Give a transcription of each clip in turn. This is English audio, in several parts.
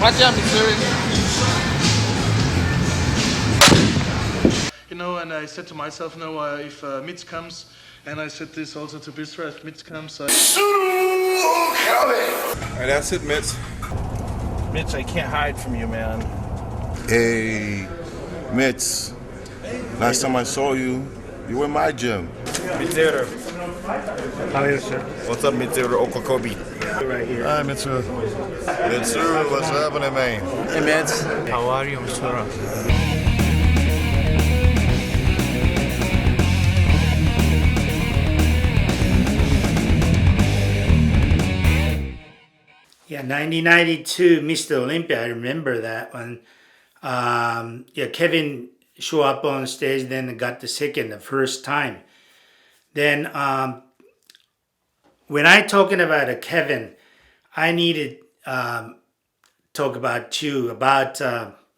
Watch out, Missouri. And I said to myself, if Mitch comes, and I said this also to Bistra, if Mitch comes, Hey, that's it, Mitch. Mitch, I can't hide from you, man. Hey, Mitch. Last time I saw you, you were in my gym. Mitsuru. How are you, sir? What's up, Mitsuru Okabe? Right here. Hi, Mitsu. Mitsuru, what's happening, man? Hey, Mitch. How are you, Mitsuru? Yeah, 1992 Mr. Olympia. I remember that one. Kevin showed up on stage, then got the first time. Then when I talking about Kevin, I needed talk about you about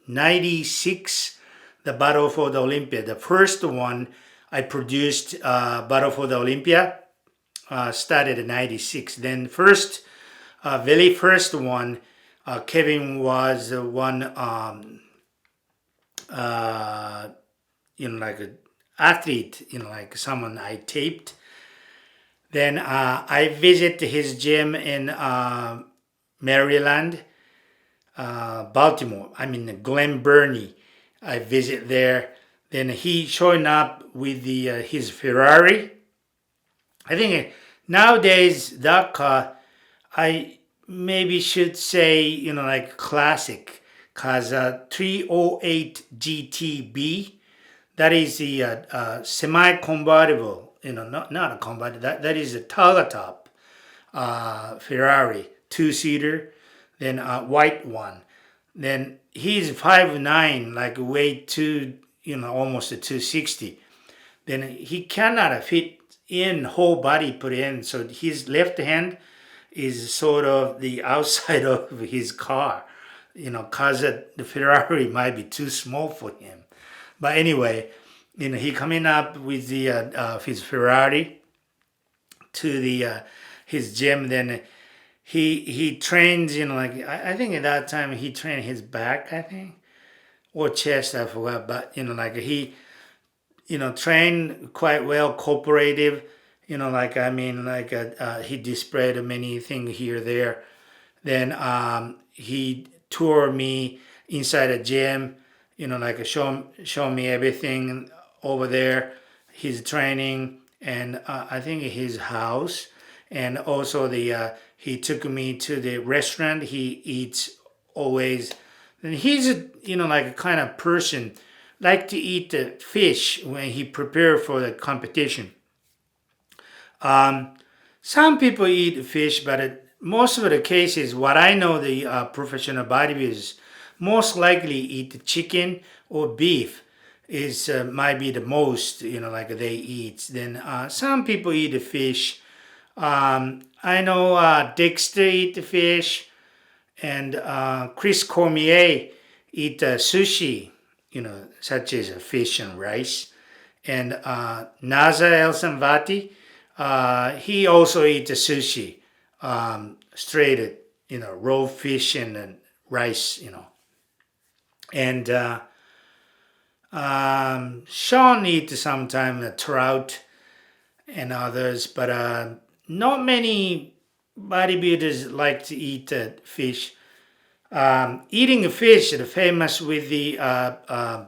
96, the Battle for the Olympia. The first one I produced, Battle for the Olympia, started in 96. Then very first one, Kevin was one, like an athlete, like someone I taped. Then I visit his gym in Maryland, Baltimore. Glen Burnie. I visit there. Then he showing up with his Ferrari. I think nowadays that car, I maybe should say, like classic, because 308 GTB, that is the semi-convertible, not a convertible, that is a Targa top Ferrari, two-seater, then a white one. Then he's 5'9", like weight almost a 260. Then he cannot fit in whole body put in, so his left hand is sort of the outside of his car, cause the Ferrari might be too small for him. But anyway, he coming up with his Ferrari to his gym. Then he trains, I think at that time he trained his back, I think, or chest, I forgot. But he trained quite well, cooperative. He displayed many things here, there. Then he toured me inside a gym, show me everything over there, his training, and I think his house. And also he took me to the restaurant he eats always. And he's a kind of person like to eat the fish when he prepare for the competition. Some people eat fish, but most of the cases, what I know, the professional bodybuilders most likely eat chicken or beef is might be the most, they eat. Then some people eat the fish. I know Dexter eat the fish, and Chris Cormier eat sushi, such as fish and rice. And Naza El Sanvati, he also eats sushi, straight, raw fish and rice, And Sean eats sometimes trout and others, but not many bodybuilders like to eat fish. Eating fish is famous with the I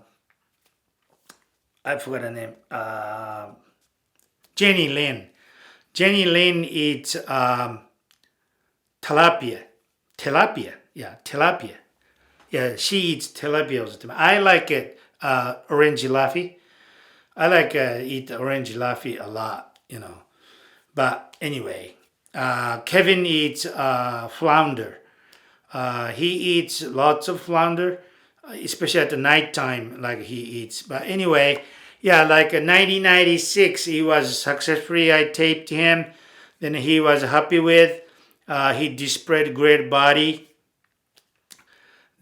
forgot her name. Jenny Lynn. Jenny Lynn eats tilapia. Tilapia. Yeah, she eats tilapia all the time. I like it, orange laffy. I like eat orange laffy a lot, But anyway, Kevin eats flounder. He eats lots of flounder, especially at the nighttime, like he eats. But anyway, yeah, like in 1996, he was successfully. I taped him. Then he was happy with. He displayed great body.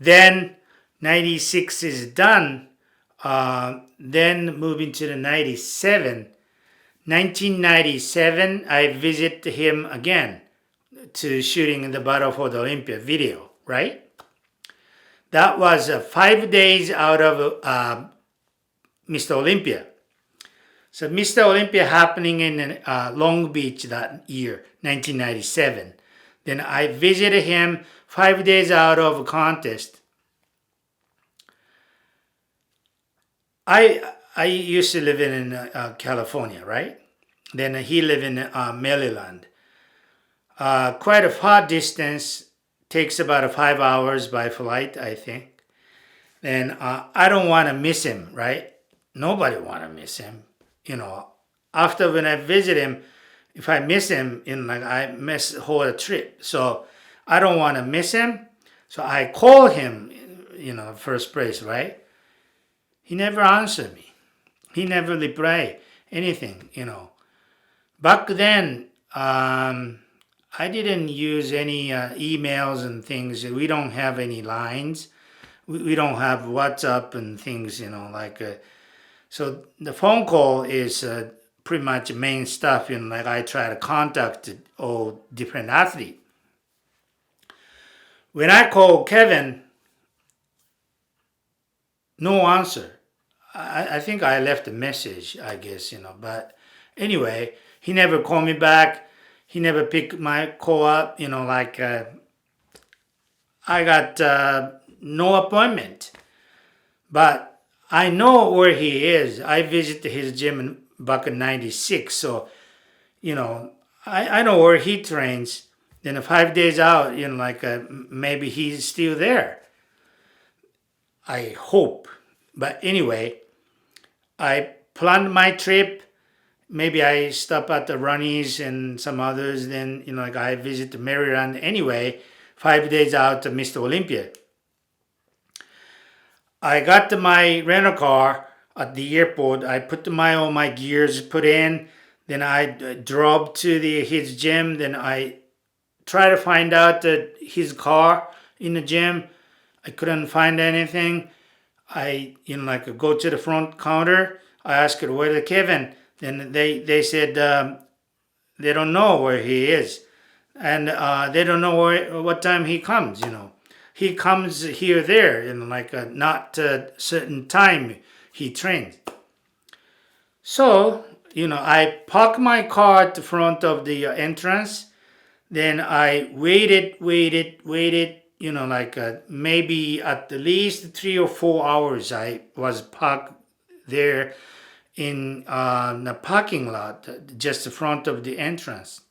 Then 96 is done. Then moving to the 97. 1997, I visit him again to shooting the Battle for the Olympia video, right? that was 5 days out of Mr. Olympia. So Mr. Olympia happening in Long Beach that year, 1997. Then I visited him 5 days out of a contest. I used to live in California, right? Then he lived in Maryland. Quite a far distance, takes about 5 hours by flight, I think. Then I don't want to miss him, right? Nobody want to miss him. After when I visit him, if I miss him, I miss the whole trip. So I don't want to miss him. So I call him, first place, right? He never answered me. He never reply anything, Back then, I didn't use any emails and things. We don't have any lines. We don't have WhatsApp and things, so the phone call is pretty much main stuff, I try to contact all different athletes. When I call Kevin, no answer. I think I left a message, I guess, but anyway, he never called me back. He never picked my call up, I got no appointment. But I know where he is. I visited his gym back in 96, so, I know where he trains. Then 5 days out, maybe he's still there. I hope. But anyway, I planned my trip. Maybe I stop at the Ronnie's and some others. Then, I visit Maryland anyway, 5 days out to Mr. Olympia. I got to my rental car at the airport. I put all my gears put in. Then I drove to his gym. Then I tried to find out his car in the gym. I couldn't find anything. I go to the front counter. I asked where's Kevin. Then they said they don't know where he is, and they don't know what time he comes. He comes here there not a certain time he trains. So I parked my car at the front of the entrance. Then I waited. Maybe at least 3 or 4 hours I was parked there in the parking lot, just in front of the entrance.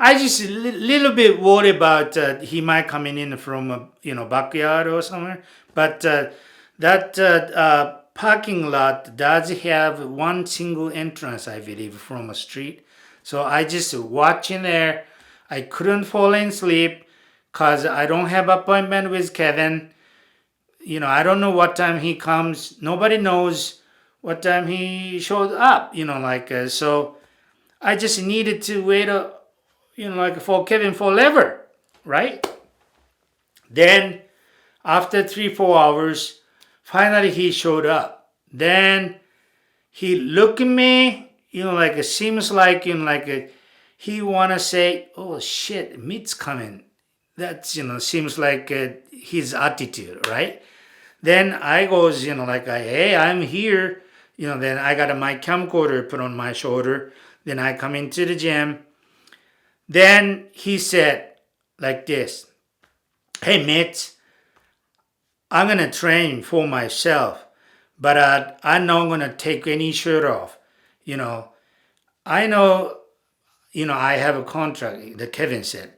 I just a little bit worried about he might coming in from backyard or somewhere. But that parking lot does have one single entrance, I believe, from a street. So I just watching there. I couldn't fall asleep because I don't have appointment with Kevin. I don't know what time he comes. Nobody knows what time he showed up. So I just needed to wait for Kevin forever, right? Then after 3-4 hours, finally he showed up. Then he looked at me, it seems like he wanna say, "Oh shit, meat's coming." That's seems like his attitude, right? Then I goes, "Hey, I'm here." Then I got my camcorder put on my shoulder. Then I come into the gym. Then he said like this, "Hey, Mitch, I'm going to train for myself, but I'm not going to take any shirt off. I know, I have a contract," that Kevin said.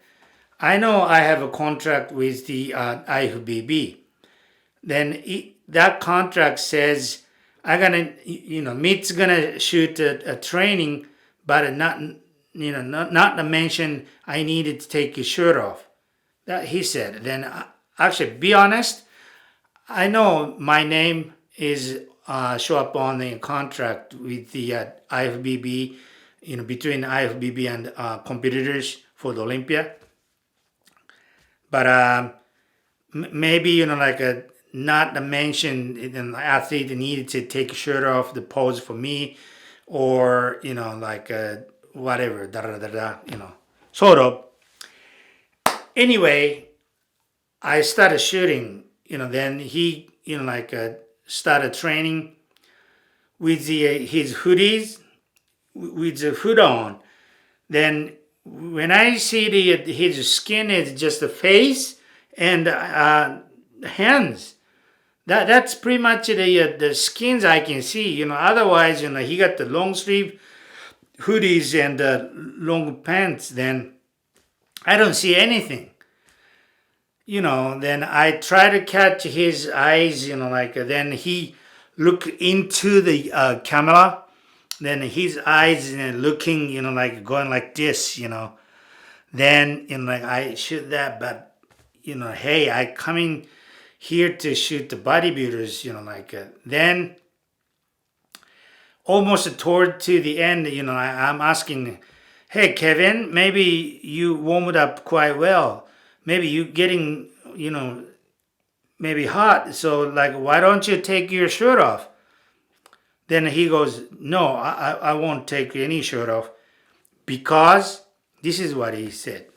"I know I have a contract with the IFBB. Then that contract says I'm going to, Mitch's going to shoot a training, but not to mention I needed to take his shirt off." That he said. Then actually, be honest, I know my name is show up on the contract with the IFBB, between IFBB and competitors for the Olympia. But maybe not to mention an athlete needed to take a shirt off the pose for me, or whatever, sort of. Anyway, I started shooting then he, started training with his hoodies, with the hood on. Then when I see his skin is just the face and hands, that's pretty much the skins I can see. Otherwise, he got the long sleeve hoodies and long pants. Then I don't see anything. Then I try to catch his eyes. Then he look into the camera. Then his eyes looking, going like this, Then, I shoot that, but, hey, I coming here to shoot the bodybuilders, Then, almost toward to the end, I'm asking, hey, Kevin, maybe you warmed up quite well. Maybe you getting, maybe hot. So, why don't you take your shirt off? Then he goes, no, I won't take any shirt off because this is what he said.